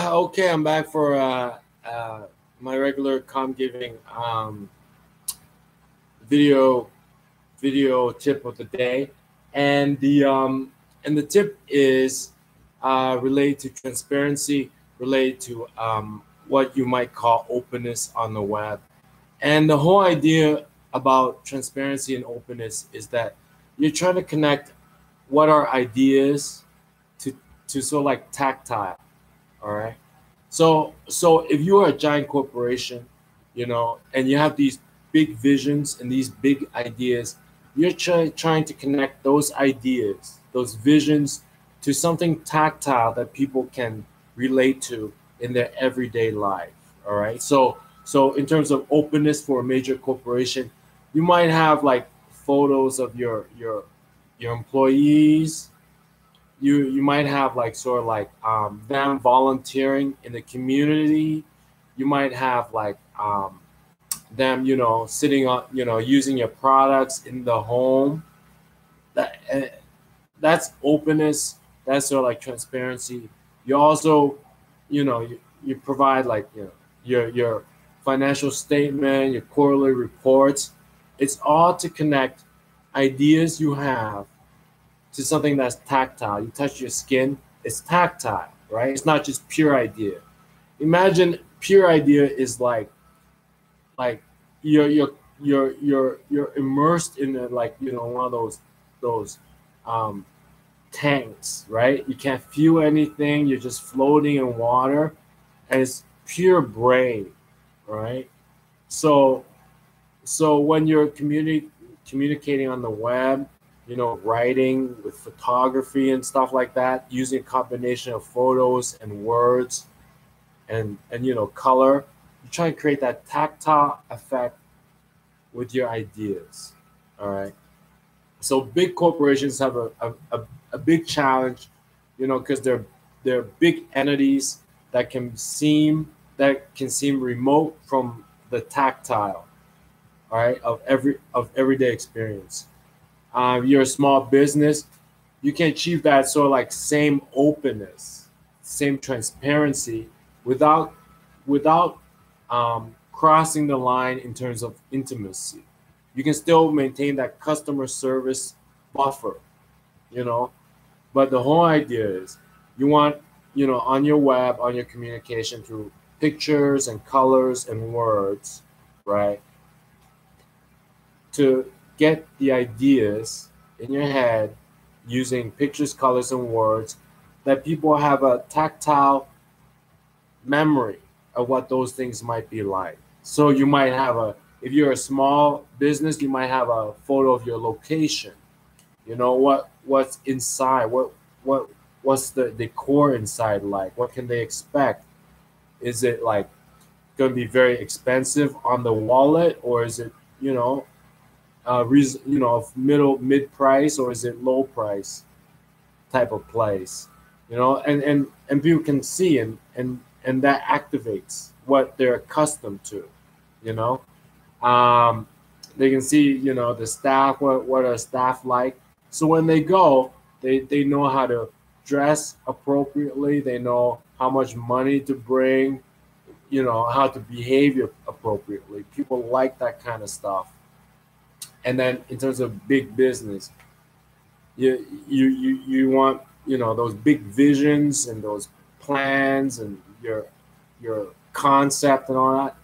Okay, I'm back for my regular COMMGiving video tip of the day, and the tip is related to transparency, related to what you might call openness on the web. And the whole idea about transparency and openness is that you're trying to connect what are ideas to sort of like tactile. All right. So if you are a giant corporation, and you have these big visions and these big ideas, you're trying to connect those ideas, those visions, to something tactile that people can relate to in their everyday life. All right. So in terms of openness for a major corporation, you might have like photos of your employees. You might have like sort of like them volunteering in the community. You might have like them sitting on using your products in the home. That's openness. That's sort of like transparency. You also you provide like your financial statement, your quarterly reports. It's all to connect ideas you have to something that's tactile. You touch your skin, it's tactile, right? It's not just pure idea. Imagine pure idea is like you're immersed in one of those um, tanks, right? You can't feel anything. You're just floating in water, and it's pure brain, right? So when you're communicating on the web, writing with photography and stuff like that, using a combination of photos and words and color, you try to create that tactile effect with your ideas. All right. So big corporations have a big challenge, because they're big entities that can seem remote from the tactile, all right, of everyday experience. You're a small business, you can achieve that sort of like same openness, same transparency without crossing the line in terms of intimacy. You can still maintain that customer service buffer, but the whole idea is you want, on your web, on your communication through pictures and colors and words, right, to get the ideas in your head using pictures, colors, and words, that people have a tactile memory of what those things might be like. So you might have if you're a small business, you might have a photo of your location. What's inside, what's the decor inside like, what can they expect? Is it like going to be very expensive on the wallet, or is it mid price, or is it low price type of place? And people can see, and that activates what they're accustomed to. They can see the staff, what are staff like. So when they go, they know how to dress appropriately. They know how much money to bring, how to behave appropriately. People like that kind of stuff. And then in terms of big business, you want those big visions and those plans and your concept and all that.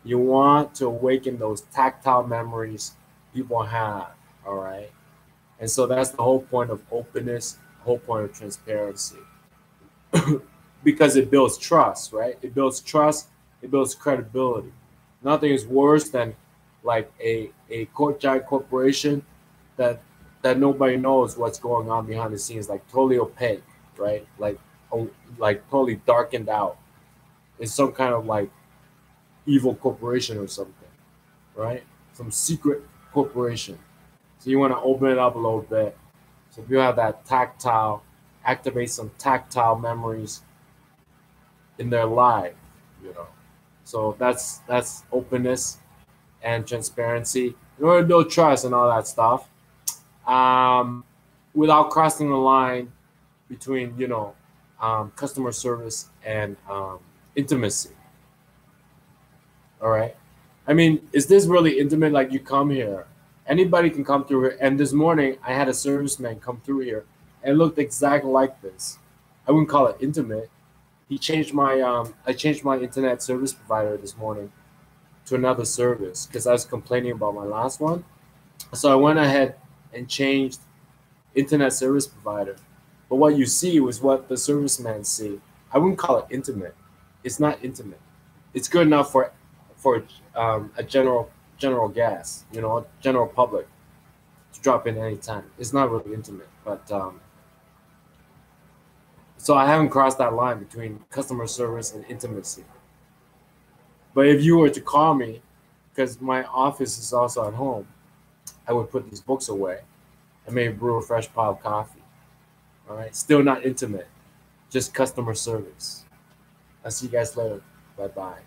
You want to awaken those tactile memories people have. All right. And so that's the whole point of openness, the whole point of transparency. Because it builds trust, right? It builds trust, it builds credibility. Nothing is worse than like a giant corporation that nobody knows what's going on behind the scenes, like totally opaque, right? Like totally darkened out. It's some kind of like evil corporation or something, right? Some secret corporation. So you want to open it up a little bit. So if you have that tactile, activate some tactile memories in their life, So that's openness and transparency in order to build trust and all that stuff, without crossing the line between customer service and intimacy. All right. I mean, is this really intimate? Like you come here, anybody can come through here. And this morning I had a serviceman come through here and it looked exactly like this. I wouldn't call it intimate. He changed my I changed my internet service provider this morning to another service because I was complaining about my last one. So I went ahead and changed internet service provider. But what you see was what the serviceman see. I wouldn't call it intimate. It's not intimate. It's good enough for a general gas, you know, general public to drop in anytime. It's not really intimate, but so I haven't crossed that line between customer service and intimacy. But if you were to call me, because my office is also at home, I would put these books away and maybe brew a fresh pot of coffee. All right, still not intimate, just customer service. I'll see you guys later. Bye bye.